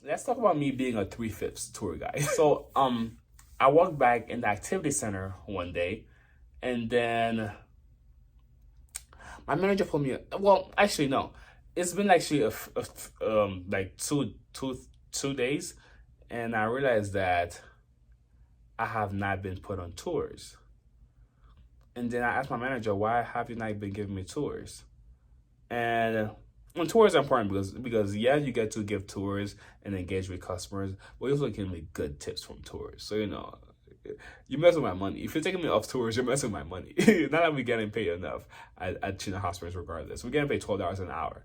let's talk about me being a 3/5 tour guide. So, I walked back in the activity center one day, and then my manager pulled me. Well, actually, no, it's been actually like two days, and I realized that I have not been put on tours. And then I asked my manager, why have you not been giving me tours? And tours are important because yeah, you get to give tours and engage with customers, but you also get me good tips from tours. So you mess with my money. If you're taking me off tours, you're messing with my money. Not that we're getting paid enough at Chena Hot Springs regardless. We're getting paid $12 an hour.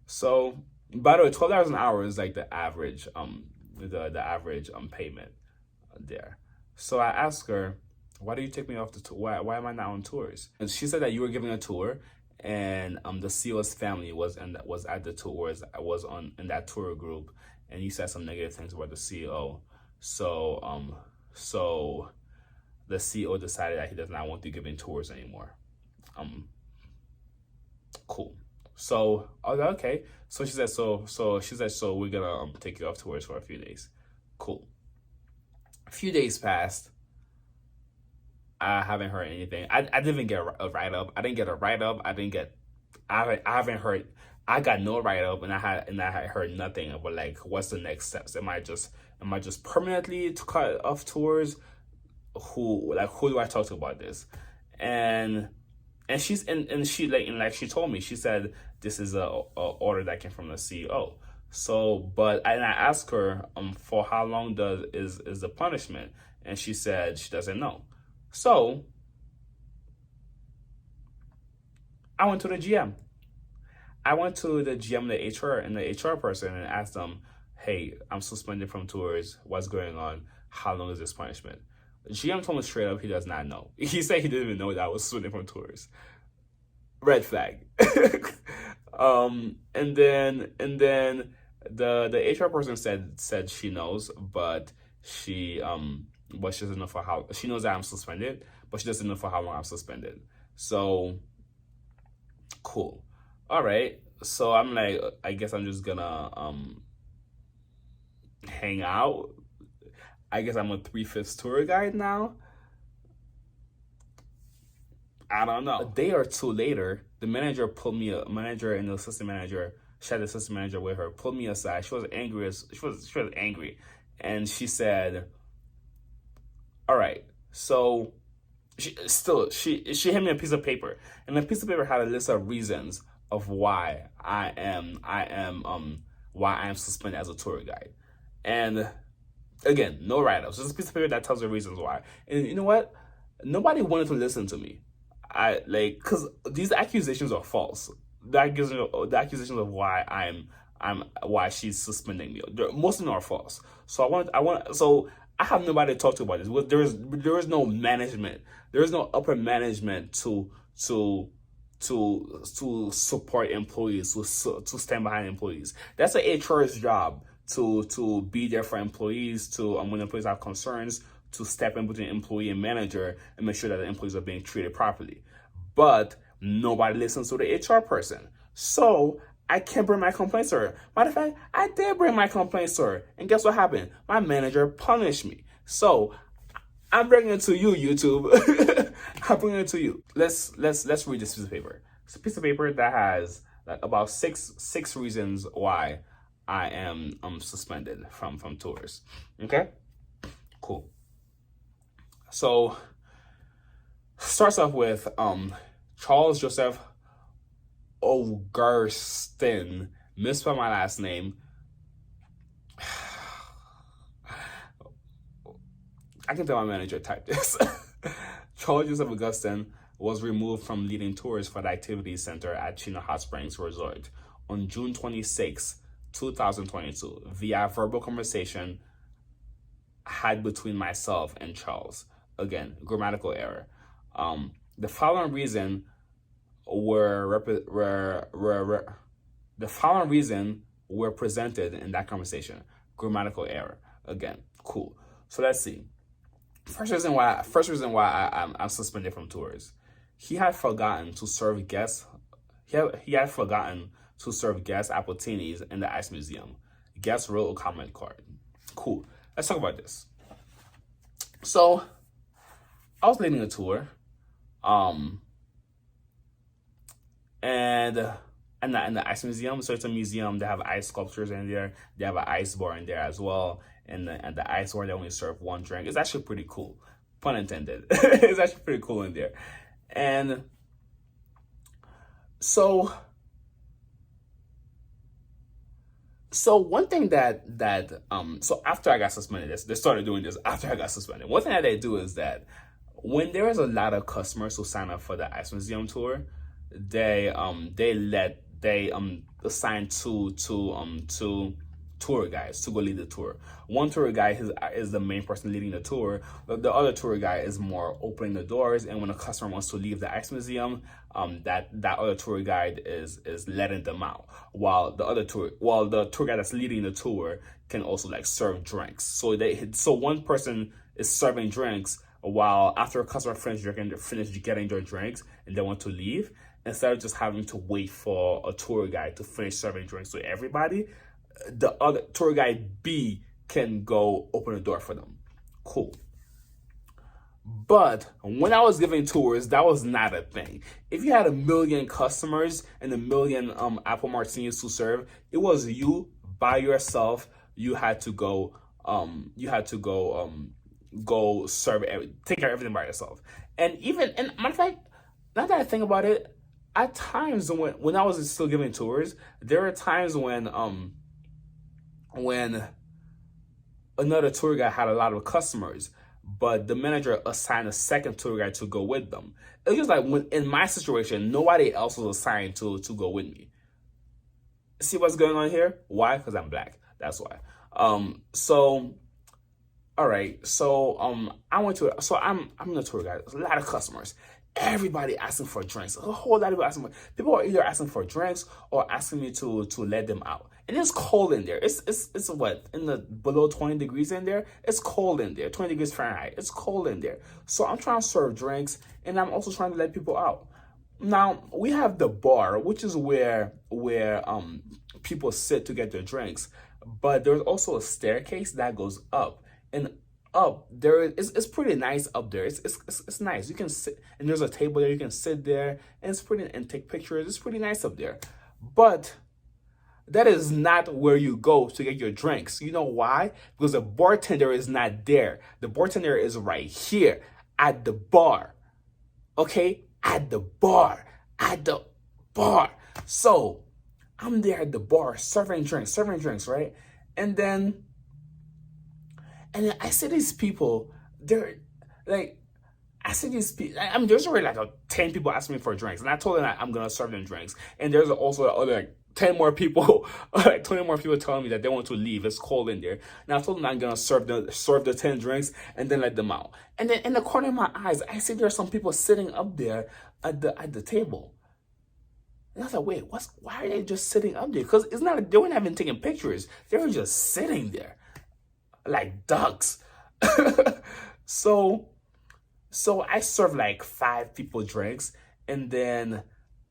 So by the way, $12 an hour is like the average the average payment there. So I asked her, why do you take me off the tour? Why am I not on tours? And she said that you were giving a tour, and the CEO's family was at the tours. I was on in that tour group, and you said some negative things about the CEO. So the CEO decided that he does not want you giving tours anymore. Cool. So I was like, okay. So she said, so we're gonna take you off tours for a few days. Cool. A few days passed. I haven't heard anything. I didn't even get a write up. I didn't get a write up. I haven't heard. I got no write up, and I had heard nothing about like what's the next steps. Am I just permanently to cut off tours? Who do I talk to about this? And she told me, she said this is a order that came from the CEO. So, but I asked her for how long is the punishment, and she said she doesn't know. So I went to the GM. I went to the GM, the HR person, and asked them, "Hey, I'm suspended from tours. What's going on? How long is this punishment?" The GM told me straight up he does not know. He said he didn't even know that I was suspended from tours. Red flag. And then the HR person said she knows, but she doesn't know for how. She knows that I'm suspended, but she doesn't know for how long I'm suspended. So cool. All right. So I'm like, I guess I'm just gonna hang out. I guess I'm a 3/5 tour guide now. I don't know. A day or two later, the manager pulled me. A manager and the assistant manager, she had the assistant manager with her, pulled me aside. She was angry. She was angry, and she said, "All right, so." She handed me a piece of paper, and the piece of paper had a list of reasons of why I am suspended as a tour guide. And again, no write-ups. Just a piece of paper that tells the reasons why. And you know what? Nobody wanted to listen to me. Because these accusations are false. The accusations of why she's suspending me. Most of them are false. So I have nobody to talk to about this. There is no management. There is no upper management to support employees, to stand behind employees. That's the HR's job to be there for employees, to when employees have concerns, to step in between employee and manager and make sure that the employees are being treated properly. But nobody listens to the HR person. So I can't bring my complaints to her. Matter of fact, I did bring my complaints to her. And guess what happened? My manager punished me. So I'm bringing it to you, YouTube. I'm bringing it to you. Let's read this piece of paper. It's a piece of paper that has like about six reasons why I am suspended from tours. Okay? Cool. So starts off with Charles Joseph Ogerston. Misspelled my last name. I can tell my manager typed this. Charles Joseph Augustin was removed from leading tours for the activity center at Chena Hot Springs Resort on June 26, 2022, via verbal conversation had between myself and Charles. Again, grammatical error. The following reason were presented in that conversation. Grammatical error. Again, cool. So let's see. First reason why I'm suspended from tours. He had forgotten to serve guests. He had forgotten to serve guests appetinis in the ice museum. Guest wrote a comment card. Cool. Let's talk about this. So I was leading a tour, and in the ice museum. So it's a museum. They have ice sculptures in there. They have an ice bar in there as well. And the ice bar, they only serve one drink. It's actually pretty cool. Pun intended. It's actually pretty cool in there. And so one thing so after I got suspended, they started doing this after I got suspended. One thing that they do is that when there is a lot of customers who sign up for the ice museum tour, they assign two tour guides to go lead the tour. One tour guide is the main person leading the tour. The other tour guide is more opening the doors, and when a customer wants to leave the ice museum, that other tour guide is letting them out. While the tour guide that's leading the tour can also like serve drinks. So one person is serving drinks while after a customer finish getting their drinks and they want to leave, instead of just having to wait for a tour guide to finish serving drinks to everybody, the other tour guide B can go open the door for them. Cool. But when I was giving tours, that was not a thing. If you had 1 million customers and 1 million apple martinis to serve, it was you by yourself. You had to go go serve take care of everything by yourself. And matter of fact, now that I think about it, at times when I was still giving tours, there were times when another tour guide had a lot of customers, but the manager assigned a second tour guide to go with them. It was just like in my situation, nobody else was assigned to go with me. See what's going on here? Why? Because I'm black. That's why. All right. So I'm the tour guide. There's a lot of customers. Everybody asking for drinks. A whole lot of people asking people are either asking for drinks or asking me to let them out. And it's cold in there. It's what, in the below 20 degrees in there? It's cold in there. 20 degrees Fahrenheit. It's cold in there. So I'm trying to serve drinks and I'm also trying to let people out. Now we have the bar, which is where people sit to get their drinks, but there's also a staircase that goes up, and up there it's pretty nice up there. It's nice. You can sit, and there's a table there. You can sit there, and it's pretty, and take pictures. It's pretty nice up there, but that is not where you go to get your drinks. You know why? Because the bartender is not there. The bartender is right here at the bar. Okay? At the bar. So I'm there at the bar serving drinks, right? And then I see these people, they're like, there's already like 10 people asking me for drinks. And I told them that I'm going to serve them drinks. And there's also other like 10 more people, like 20 more people telling me that they want to leave. It's cold in there. And I told them I'm going to serve the 10 drinks and then let them out. And then in the corner of my eyes, I see there are some people sitting up there at the table. And I was like, wait, why are they just sitting up there? Because it's not, they weren't even taking pictures. They were just sitting there like ducks. So I served like 5 people drinks, and then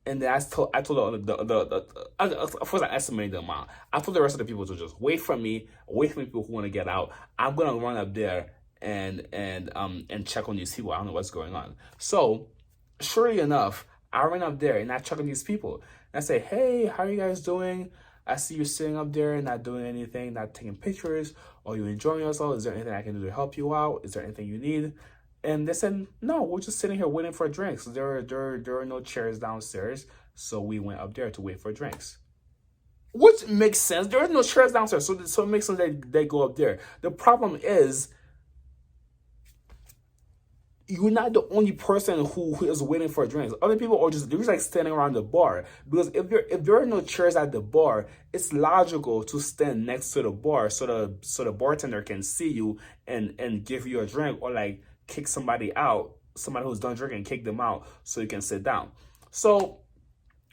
I told of course I estimated the amount. I told the rest of the people to just wait for me people who want to get out. I'm gonna run up there and check on these people. I don't know what's going on. So surely enough, I ran up there and I check on these people. And I say, hey, how are you guys doing? I see you sitting up there and not doing anything, not taking pictures. Are you enjoying yourself? Is there anything I can do to help you out? Is there anything you need? And they said, no, we're just sitting here waiting for drinks. There are no chairs downstairs. So we went up there to wait for drinks. Which makes sense. There are no chairs downstairs. So it makes sense that they go up there. The problem is, you're not the only person who is waiting for drinks. Other people are they're just like standing around the bar. Because if there are no chairs at the bar, it's logical to stand next to the bar so the bartender can see you and give you a drink, or like kick somebody out, somebody who's done drinking, kick them out so you can sit down. So,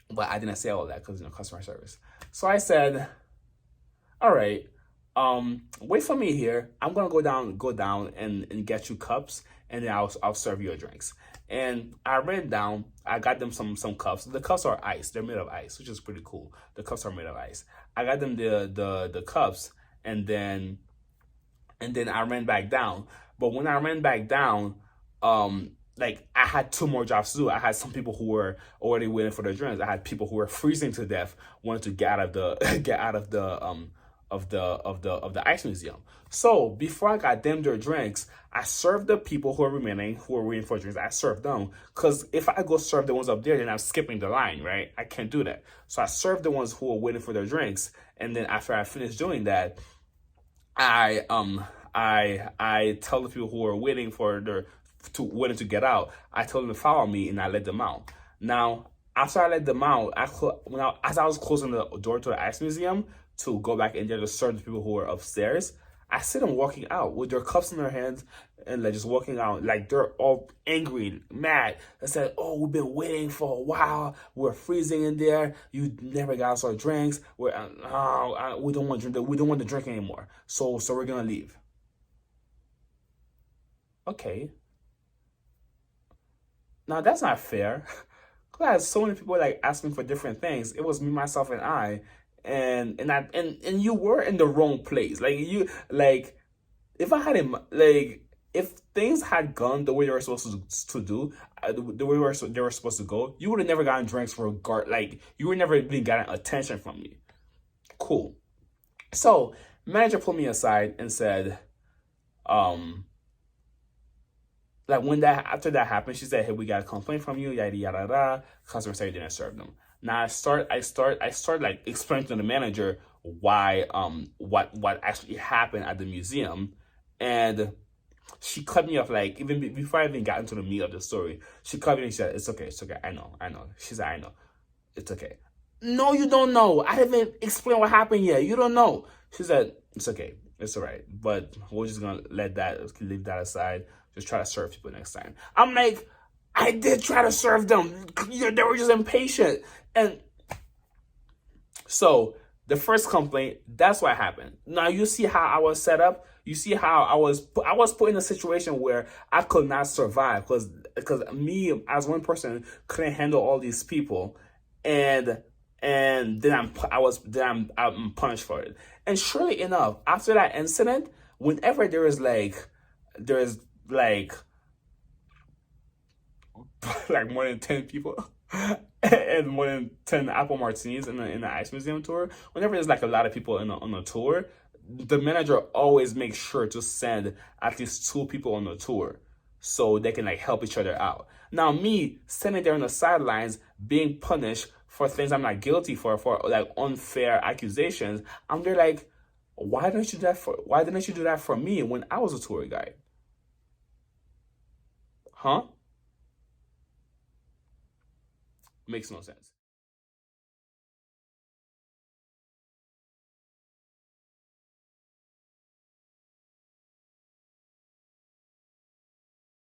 but I didn't say all that because customer service. So I said, all right, Wait for me here. I'm gonna go down and get you cups, and then I'll serve you your drinks. And I ran down. I got them some cups. The cups are ice. They're made of ice, which is pretty cool. The cups are made of ice. I got them the cups, and then I ran back down. But when I ran back down, like I had two more jobs to do. I had some people who were already waiting for their drinks. I had people who were freezing to death, wanted to get out of the get out of the ice museum. So before I got them their drinks, I served the people who are remaining, who are waiting for drinks. I served them, because if I go serve the ones up there, then I'm skipping the line, right? I can't do that. So I served the ones who are waiting for their drinks, and then after I finished doing that, I tell the people who are waiting for their waiting to get out. I told them to follow me, and I let them out. Now, after I let them out, as I was closing the door to the ice museum to go back in there to serve the people who were upstairs, I see them walking out with their cups in their hands, and like just walking out like they're all angry, mad. They said, "Oh, we've been waiting for a while. We're freezing in there. You never got us our drinks. We don't want to drink. We don't want to drink anymore. So we're gonna leave." Okay, now that's not fair. Cause so many people like asking for different things. It was me, myself, and I, and you were in the wrong place. Like you like if I had him like if things had gone the way they were supposed to do, the way they were supposed to go, you would have never gotten drinks for guard. Like you would never even gotten attention from me. Cool. So manager pulled me aside and said, um, like when that after that happened, she said, "Hey, we got a complaint from you, yada yada yada. Customer said you didn't serve them." Now I start like explaining to the manager why what actually happened at the museum, and she cut me off like even before I even got into the meat of the story. She cut me and she said, it's okay, I know." She said, "I know, it's okay." No, you don't know. I haven't explained what happened yet. You don't know. She said, "It's okay. It's all right. But we're just gonna leave that aside. Just try to serve people next time." I'm like, I did try to serve them. They were just impatient. And so the first complaint, that's what happened. Now you see how I was set up. You see how I was put in a situation where I could not survive because me as one person couldn't handle all these people, and then I'm punished for it. And surely enough, after that incident, whenever there is like like more than 10 people and more than 10 apple martinis in the ice museum tour, whenever there's like a lot of people on the tour, the manager always makes sure to send at least two people on the tour so they can like help each other out. Now me standing there on the sidelines being punished for things I'm not guilty for like unfair accusations, I'm there like, why didn't you do that for me when I was a tour guide? Huh? Makes no sense.